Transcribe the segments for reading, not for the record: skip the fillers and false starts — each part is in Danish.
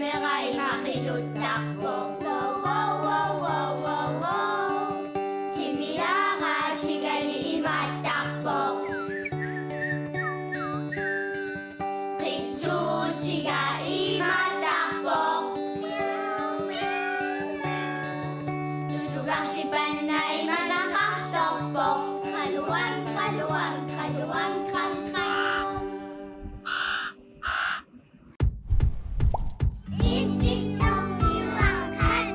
Kamera'y makilutakbo. Wow, wow, wow, wow, wow, wow. Chimiyaga, chigali imatakbo. Kitsu, chiga imatakbo. Dudugak si Panay malakaksokbo. Kaluwag, kaluwag, kaluwag, kangkang. Isip ng iwakan.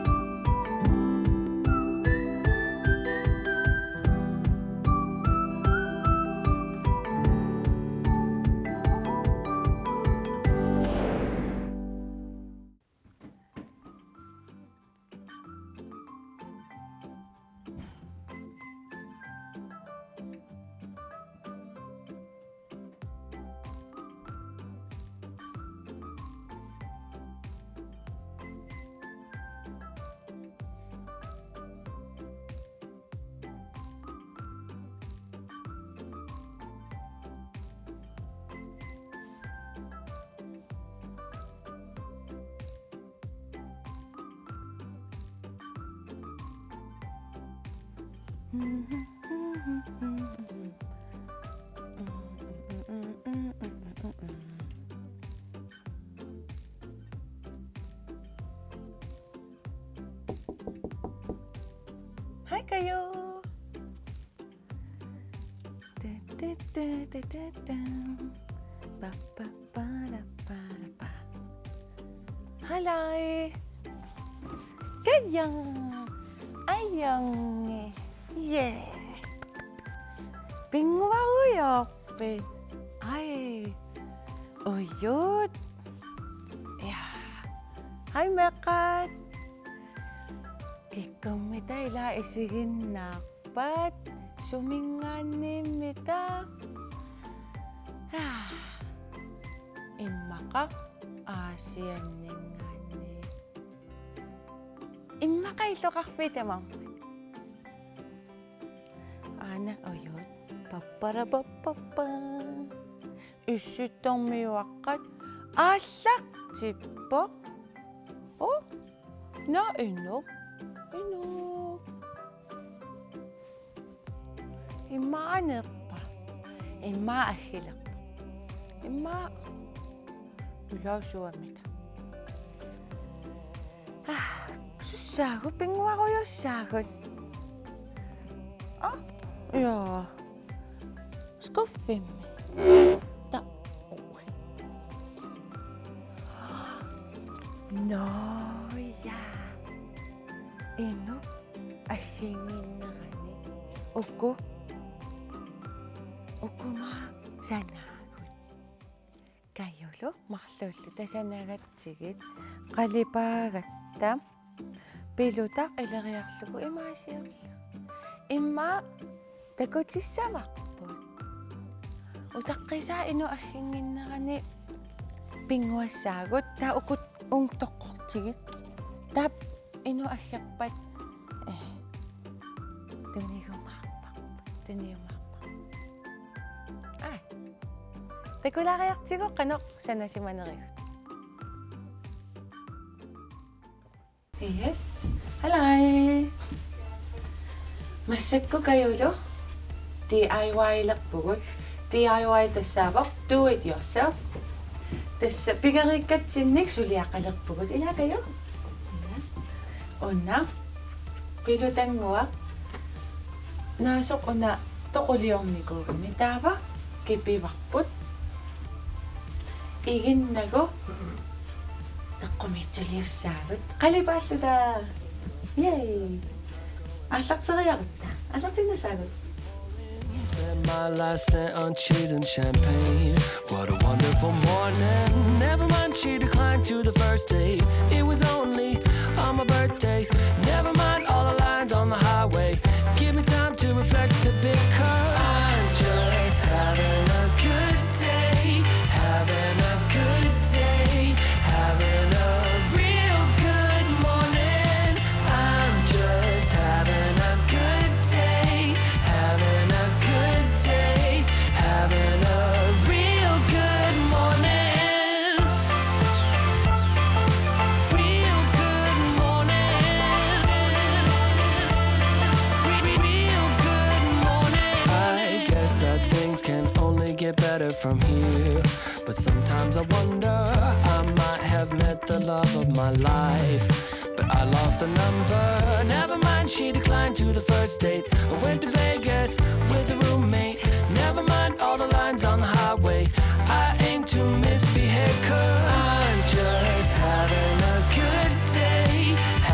Hai kayo! Halay! Kayang! Ayang! Yeah! Pingwawuyok! Ay! Uyot! Yeah! Hi Mekat! Ikamita ila isigin nakpat suminganin mita. Imaka asian ningani. Imaka ilo kakpite mo. Anak oyot paparabapapa. Isitong miwakat asak tipok. Oh, nainog. Inog. Imaanak pa. Imaahilak pa. Ulaw suwamita. Susagot. Pingwa ko yung sagot. Yeah. Skuffin me. No, yeah. Eno, ahingin na kani. Oko ma, sanagot. Kayo lo, maklulita sanagat sigit. Kalipagatam, pilutak ilariaklo ko imasiyam. Ima, tagot si samakpon. Utak kaysa ino ahingin na kani. Pingwasagot, taukot tokok sigit. Tap, ino ahyapat. Tuniyo makpak. Ay, tekula kayak sigo kanok sana si Manariyot. Yes, halay. Masag ko kayo lo. DIY lang po. DIY tasabak, do it yourself. Tas pigarikat sinik suliaka lang po. Ila kayo. Una, pilutan ngwak. Nasok una, tokulyong ni ko. Nitaba, kipibakput. Igin na ko. Nakumitsuliw sagot. Kalibasyo da. Yay! Asak sa kaya kita. Asak din na sagot. Spent my last cent on cheese and champagne. What a wonderful morning. Never mind, she declined to the first date. It was only on my birthday. Never mind all the lines on the highway. Give me time to reflect a bit, 'cause I'm just having a good day. Having a good day. Having a real good morning. I'm just having a good day. Having a good day. Having a real good morning. better from here. But sometimes I wonder, I might have met the love of my life, but I lost a number. Never mind, she declined to the first date. I went to Vegas with a roommate. Never mind all the lines on the highway. I aim to misbehave, 'cause I'm just having a good day,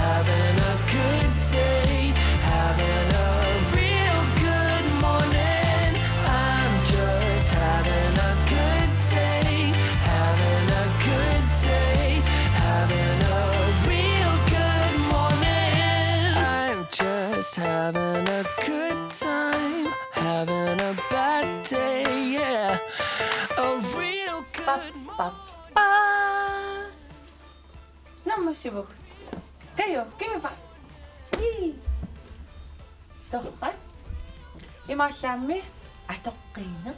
having a good day, having a real good morning. I'm just having a good day, having a good day, having a real good morning. I'm just having a good time, having a bad day, yeah. A real good morning. 빠빠빠. 너무 쉬워. Kayo, give me 5. Yee. Toqat. Imaallammi atoqqina.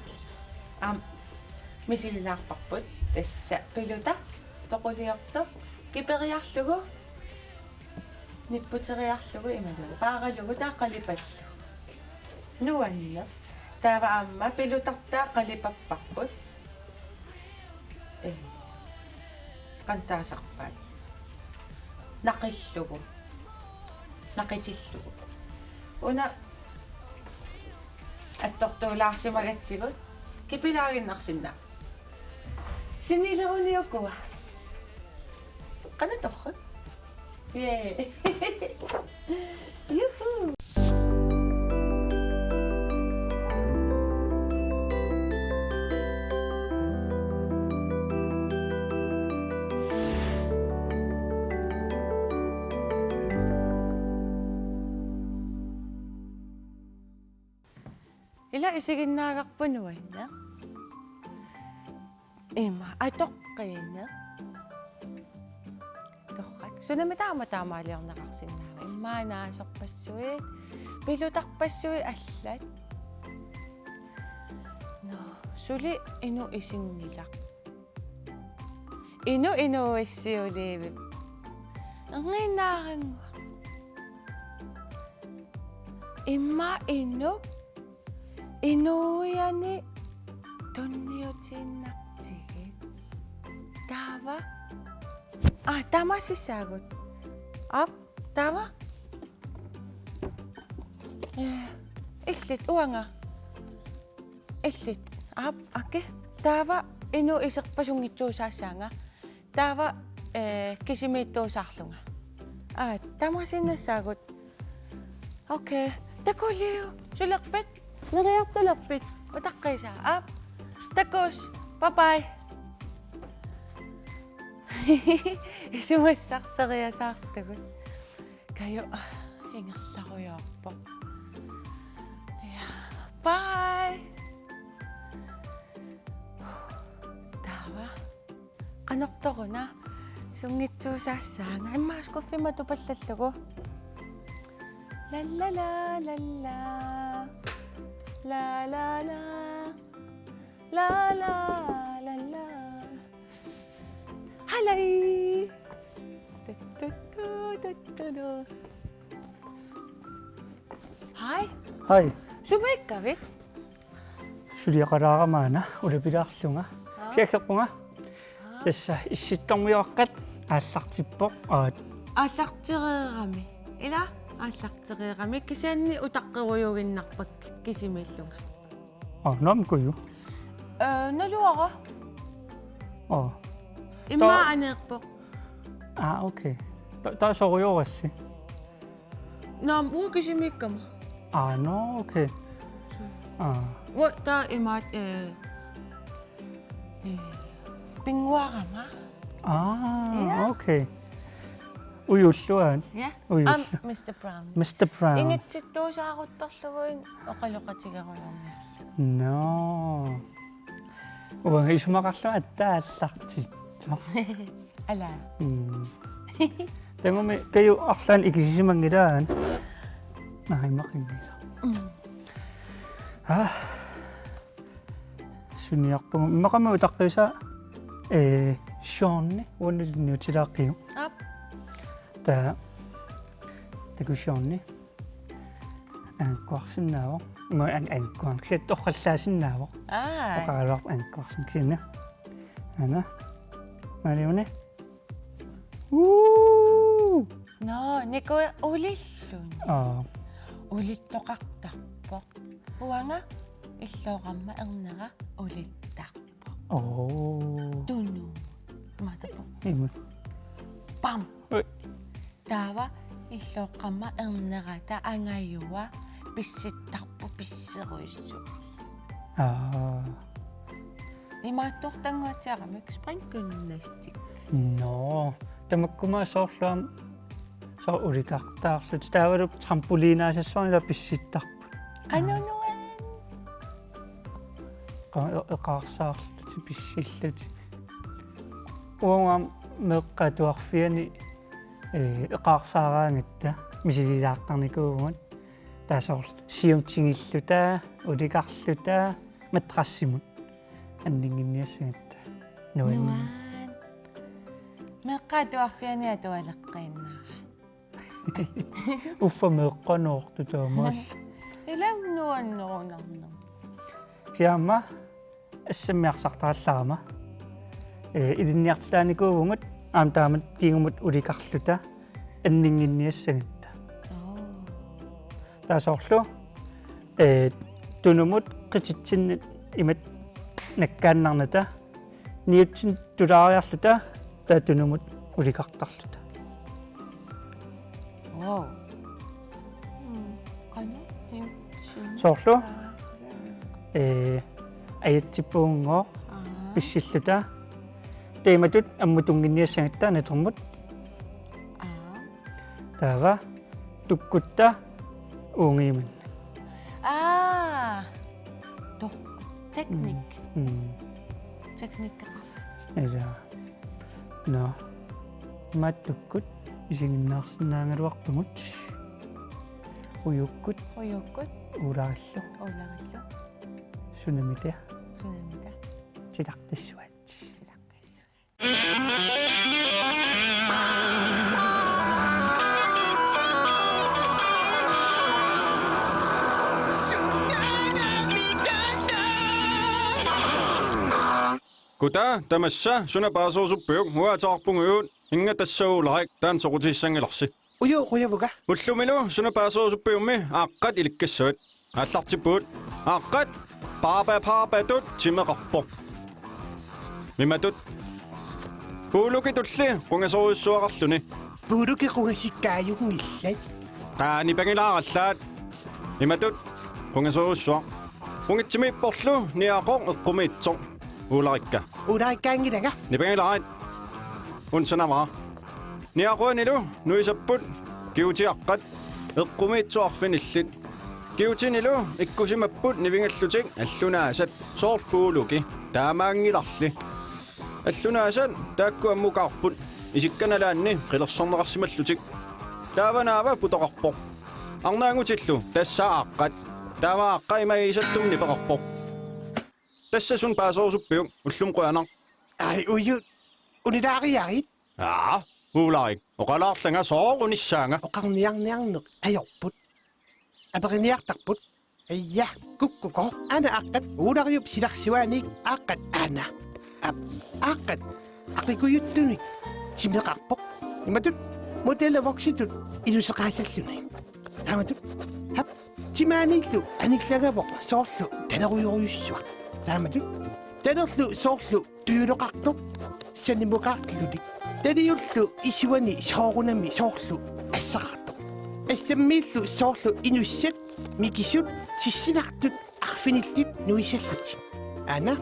Misililaarparput tassa piluta toquliorto kiperiarlugu nipputeriarlugu imalugu paaqalugu taaqalipallu nuanna taava amma pilutartaa qalipapparput qantaasarpaat naqillugu naqitillugu una attortuulaarsimagatsigut kipilaaginnarsinna sinileruniukkua qanatorrut yeah yuhu ila isiginnaararpunuanna ima atoqqina torrat sunamitaamataamaaliornaqarsinnaava immaanaasorpassuit pilutarpassuit allat no suli inu isinnilaq inu issiuliivip anginnaaranngua imma inuiani tunniutiinnartigit taava tamasissaagut taava illit uanga illit ake taava inu iserpasungitsuusaasaanga taava kisimiittuusaarlunga tamasinnasaagut okay takuliu sulerpit neriartulerpit utaqqisa takkus bye bye isumassarсериасаартагут kayo ingerlaruyorpo ja bye taava qanortoruna sungitsuusaasaanga immaaskuffimmatupallallugu lallala lalla la la la la la la la halai hi Hai, sumaikavit suliaqalaaqamaana ulapilaarslunga. Siakkerpunga. Tassa issittormuiaqqat aallartippoq aat. аллартереерами ила аллартереерами кисаанни утаққеруйугиннарпак кисимиллунга Namkuju. налуара имма анеерпоқ Okay. Taasoruyorassi. наам кисимиккама No, okay. уа таа имаат пингуарама Okay. Uyulluan. я Uyullu. Mr. Brown Mr. Brown. ингитситтуусаарутторлугуин оқалоқатигаруйорниарла No. Isumaqarlu attaалlartitto. ала Tengumi kayu aqlan ikisisimangiraan. Nahimaqinila. Suniarpungu imaqama utaqqisa Seanni uanilniutilaaqqiu. ап Taku Seanni. Kuarsinnaavo Må ankuan. Kset toqqallaasinnaaво. Oqaluaq ankuarsin kisina. Ana. Mariune. No, Nico ulillun. Ulittoqartarpoq. Uanga иллооqamma ernaqa ulittarpoq. Tunu. Matapoq. Pam. Taava иллооqamma ernerata angayuwa pissittarpu pisseruissu. Imaattortanguatiaqamik springkunnastik. No, tamakkumaa soorluam so ulikartaarlut taavalup trampoliinaasassuarila pissittarpu. Qanunuan. Eqaarsaarlut pissillut. Uangam meqqatuarfiani eqaarsaaraangatta misililaartarnikuugut taasorlu siumtingillutaa ulikarlutaa matrassimut аннингинниассагатта нуан меққатуарфиани атуалеққииннара уффа меққаноорту таамаал илавнуаннерунарнер сиама ассаммиарсартаралларама илинниартилааникуугунгут аамтаамат кингумут уликарлута аннингинниассагатта таасоорлу тунумут қититсиннит имат наккааннарната ниутсин тулаариарлута таатунумут уликартарлута вау ану тим соорлу аятсиппуунгоо писсиллута тейматут аммутунгинниассагатта натермут таава туккутта унгииман teknik. Teknik. Esa. No. Mattukkut isinginnaarsinnaangaluartumut. Uyukkut. Ulaallu. Sunamita. Tilartissuat. Kuta tamassa suna paasuusuppiuk huataarpunguut inga tassauularik taan soqutiissangilarsi ujuvuga ullumilu suna paasuusuppiummi aaqqat ilikkassuat аллартиппуут ааққат паапатут тимеқарпоқ миматут пуулуки тулли қунгасоруйссуақарлуни пуулуки қунгасиккааюгниллат таани пангилаараллаат миматут қунгасоруйссуа қунгитсимиппорлу ниақоқ эққумиитсоқ ууларикка улариккаангилага нипангилараат унсанамаа ниақуанилу нуисаппут киутиаққат эққумиитсуарфиниллит киутинилу иккусимаппут нивингаллутик аллунаасат соорпуулуки таамаангиларли аллунаасат таакку аммукаарпут исикканалаанни қилерсорнеқарсималлутик тааванаава путоқарпоқ арнаангутиллу тассааққат таавааққа имаисаттумни пеқарпоқ тассасун паасоорсуппиук уллум қуянар ай уju унилаариарит ууларик оқалаарланга соорунissaanga оқарниарниарнеқ аёрпут апериниартарпут айя куккуко ана аққат уулариуп силарсуааник аққат ана аққат ақикуйуттуник тимеқарпоқ иматут моделлавокситут илусеқаасаллуни тааматут хап тимааниллу аниклагавоқ соорлу танеруйоруйуссуа тааматут танерлу соорлу туйулеқартоқ санимукаарлуник талиуллу исуани соорунами соорлу ассақартоқ ассаммииллу соорлу инуссат микисут тиссинартут арфиниллит нуисаллутик ана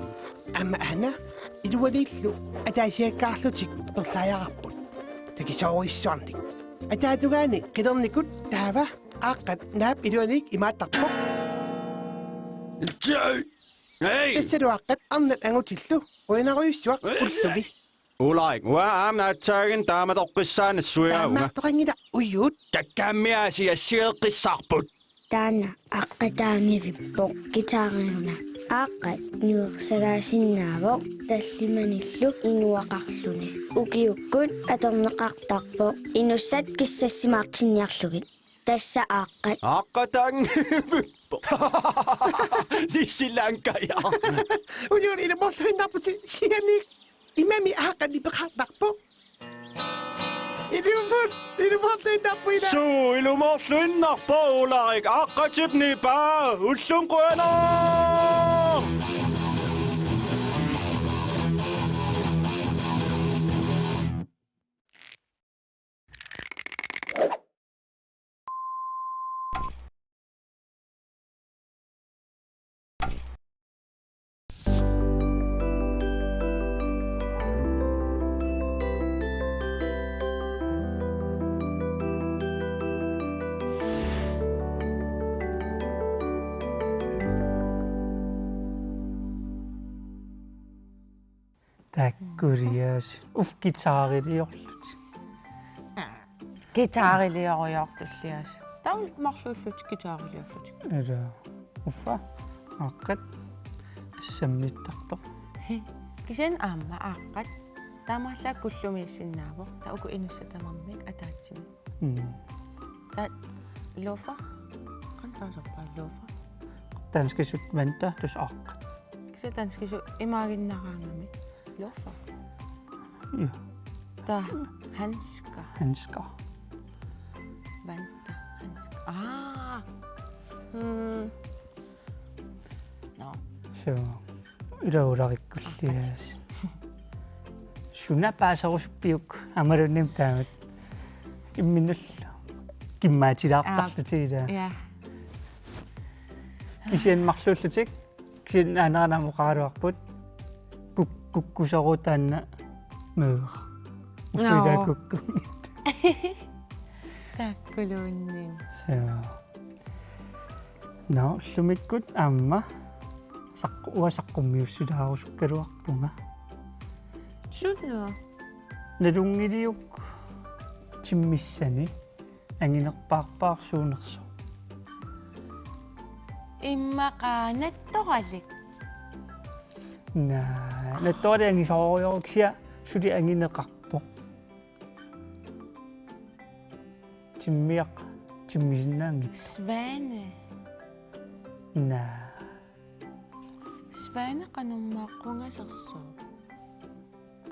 илуалииллу атаасиаккаарлутик перлаярарпут такисооруиссуарник атаатугаани қилерникут таава ааққат наап илуаник имааттарпоқ эссалуаққат арнат ангутиллу уинаруйуссуақ уллуги ууларик уаамнаатсааген тааматоққиссаанассуяауга таамаартоқангила уйуут таккааммиааси ассиеққиссаарпут таана аққатаангивиппоқ гитаариуна ааққат нуерсагаасиннаавоқ таллиманиллу инуақарлуни укиуккут аторнеқартарпоқ инуссат киссассимаартинниарлугит Tassa aaqqat. Aqatangivippo. Sissilankaya. Ujuri na mo sa napot siyanik. Imami akan di bakakbakpo. Inumot sa napoy na. Suu ilumorluinnarpo Ulrik. Aqatipnipa. Ullunquana. Takkurias. Gitaariliorlut. Gitaarilioriortullias. Taun marlullut gitaariliorlut. Ela uffa aaqqat sammittartoq. Kisen aamma aaqqat taamalla kullumiissinnaavo ta uku inussatamarmik ataatsimi. Ta lofa kan taasarpaa lofa. Danskisut vanta tus aaqqat. Kise tanskisu imaaginnaraangami lofa. Ja, Ta handsker handsker. vanta handsker. No. So ulaularikullias. Suna paasarusuppiuk amalunnim taamat. Imminulla kimmaatilaartarlutiila. Ja. Kisen marlullutik. Kisen aanaanamuqaaluarput. Kukkusorutaanna møer. Ufila kukku. Takkuluunnin. So. No, lumikkut amma. Saqqummiussilaaruskkaluarpunga. Sunno. Nalungiliuk timmissani anginerpaarpaarsuunersu. Immaqaanattoralik. Nattori angisoorioruksia suli angineqarpo. Timmisinnaangi. Svane. Svane qanummaaqqugasersu.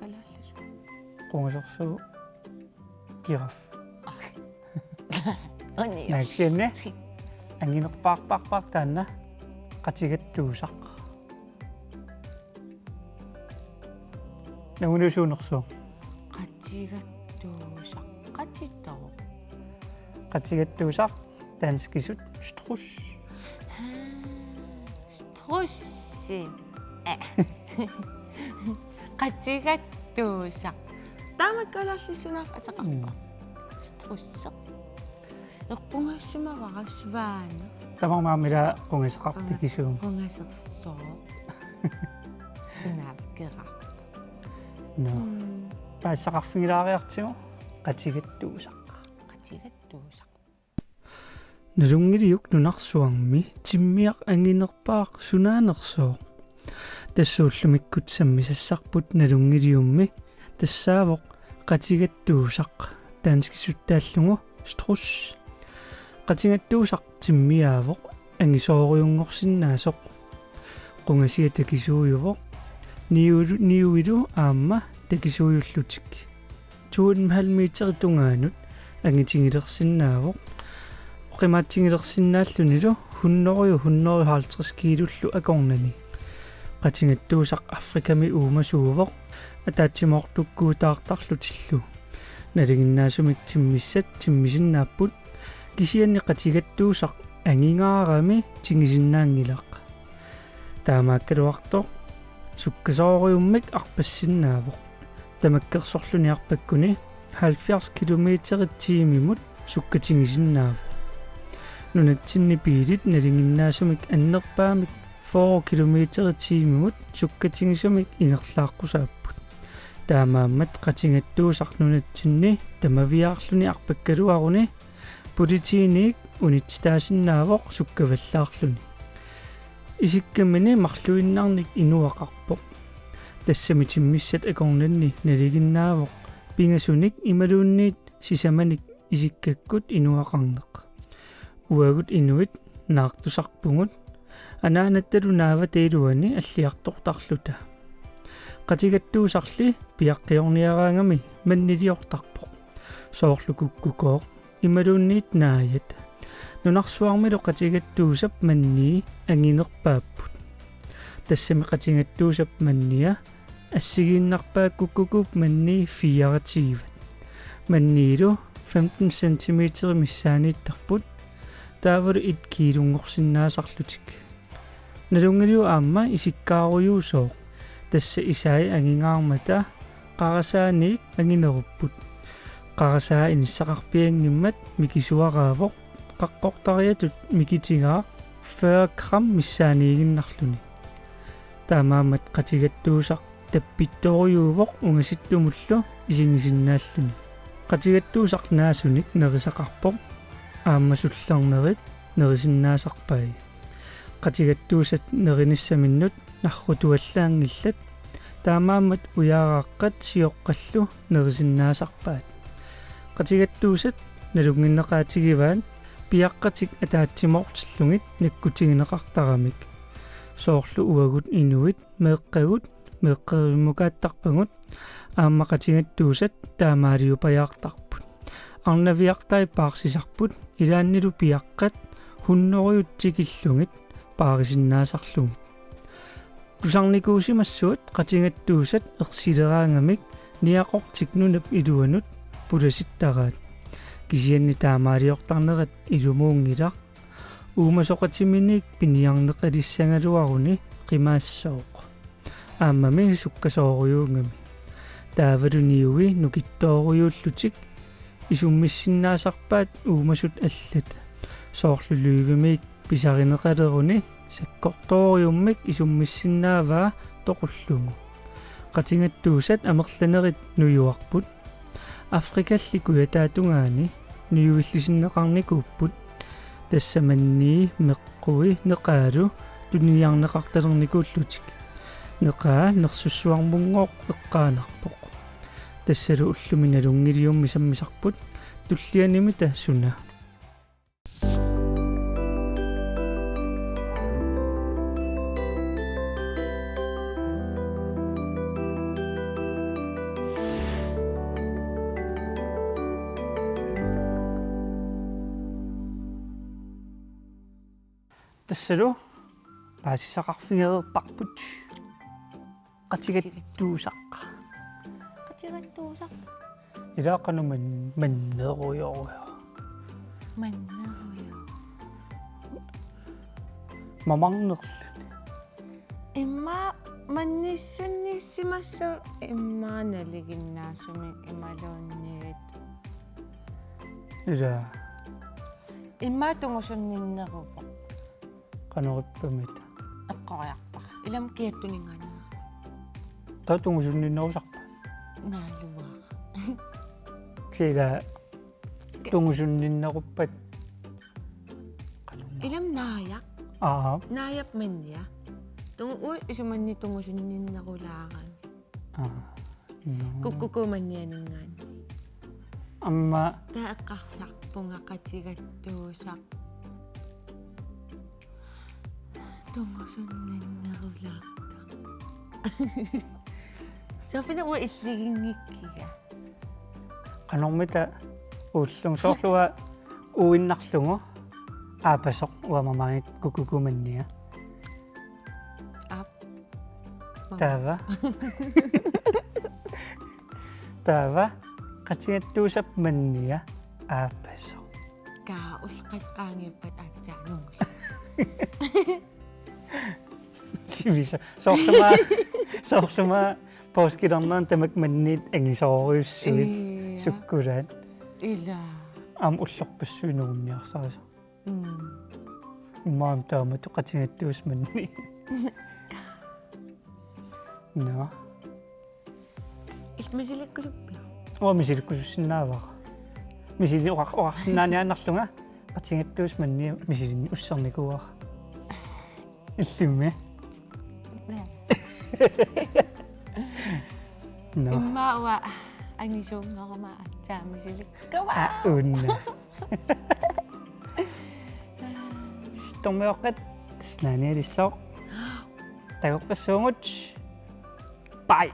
Kalallisu. Qungasersu giraf. Oni. Naaksianne anginerpaarpaartaanna qatigattuusaq. Nagunusuunersu. Qatigattuusaq. Qatigattuusaq danskisut strus. Strussin. Qatigattuusaq. Taamat kalallisunaaq ataqarpa. Strusseq. Erpungassumavara svaana. Tamarmaamila qungisaqartikisuum. Qungasersoq. Sunaavkera. No. Paassaqarfigilaariartigu qatigattuusaq. Qatigattuusaq. Nalungiliuk nunarsuarmi timmiaq anginerpaaq sunaanersooq. Tassuullumikkut sammisassarput nalungiliummi tassaavoq qatigattuusaq. Danskisuttaallungu strus. Qatigattuusaq timmiaavoq angisooriungorsinnaasoq. Qungasiga takisuuyuvoq. Niuilu aamma takisuuyullutik. 2,5 meter tungaanut angitingilersinnaavoq. Qimaattingilersinnaallunilu 150 kiilullu akornani. Qatigattuusaq Afrikami uumasuuvoq ataatsimoortukkuutaartarlutillu. Naliginnaasumik timmisinnaaput kisianni qatigattuusaq angingaarami tingisinnaangilaq. Taamaakkaluartoq sukkasooriummik arpassinnaavoq. Tamakkersorluni arpakkuni 70 kilometerit sukkatingisinnaavoq. Nunatsinni piilit nalinginnaasumik annerpaamik 4 kilometerit sukkatingisumik ingerlaaqqusaapput. Taamaammat qatigattuusaq nunatsinni tamaviaarluni arpakkaluaruni pulitiiniik unitstaasinnaavoq sukkavallaarluni. Isikkamini marluinnarnik inuaqarpoq. Tassami timmissat akornanni naliginnaavoq pingasunik imaluunniit sisamanik isikkakkut inuaqarneq. uagut inuit naartusarpungut анаанатталу наава теилуани аллиартортарлута qatigattuusarli piaqqиорниараангами маннилиортарпоq соорлу куккукоо ималуунниит нааят нунарсуармилу qatigattuusap маннии ангинерпааппут тассами qatigattuusap манния ассигииннарпаак куккукуп маннии фиаратигиват манниилу 15 cm миссаанииттарпут таавалу 1 килунгорсиннаасарлутик налунгилиу аама исиккааруйуусоо тасса исаи ангингаармата qarasaanik ангинеруппут qarsaa иниссақарпиангиммат микисуараавоқ қаққортариатут микитигаа 40 gram миссааниигиннарлуни таамаамат qatigattuusaq таппитторюувоқ унгаситтумуллу исингисиннааллуни qatigattuusaq наасуник нерисақарпоқ ааммасуллернерит нерисиннаасарпай qatigattuusat nerinissamиnnут наррутуаллаангиллат таамаамат уяарааққат сиоққаллу нерисиннаасарпаат qatigattuusat налунгиннеқаатигиваан пиаққатик атаатсимоортиллугит наккутигинеқартарамик соорлу уагут инуит меэққагут меэққериммукааттарпагут аама qatigattuusat таамаалиупаяартарпут арнавиартай паарсисарпут илааннилу пиаққат хуннориутсикиллугит паарисиннаасарлугит тусарникуусимассуут qatigattuusat ерсилераангамик ниақортикнунап илуанут пуласиттараат кисианни таамаалиортарнерат илумуунгилар уумасоқатиминик пиниарнеқалиссангалуаруни қимаассооқ ааммами суккасооруйуунгами таавалуниуи нукиттооруйууллутик исуммиссиннаасарпаат уумасут аллат соорлулуивимик писаринеқалеруни саккорториуммик исуммиссиннааваа тоқуллугу qatigattuusat амерланерит нуюарпут африкалли куятаатунгаани нуюиллисиннеқарникууппут тассаманнии меққуи неқаалу туниарнеқарталерникууллутик неқаа нерсуссуармунгооқ эққаанарпоқ тассалу уллуминалунгилиумми саммисарпут туллианими таассуна тассалу паасисақарфигеерпарпут qatigattuusaq qatigattuusaq илаақануман маннеруйоруйо мамарнерлу имма манниссунниссимассу иммааналигиннаасуми ималуунниит ида иммаа тунгусунниннерупо канориппамита эққориарпа илам киаттунингаана татунгусунниннерусарпа наалуаа кига тунгусунниннеруппат илам нааяқ нааяп манниа тунгу исуманни тунгусунниннерулаарами куккукуманнианингаани амма таэққарсарпунга qatigattuusaq тунгусунниннерулаарта софина уа иллигингиккига канормита ууллун соорлуа уиннарлугу аапасоқ уамамаит кукукуманниа тава qatigattuusap mannia aapassoq kaa ulqasqaangippat aatsaanungul sivisa soorluma pooskilernerun tamak manniit angisooriussuit sukkulaat ila am ullorpassuinuunniarsarisa immaam taamatu qatigattuus manni no ismasilikkuluppi мисиликкусуссиннааваа мисили оарсинаниааннарлунга qatigattuus manni мисилинни уссерникуаа иллимме no иммауа ангисууннерма атсаамисиликкава унна тустормиоққат таснааниалиссоо тагоққассуунгут бай.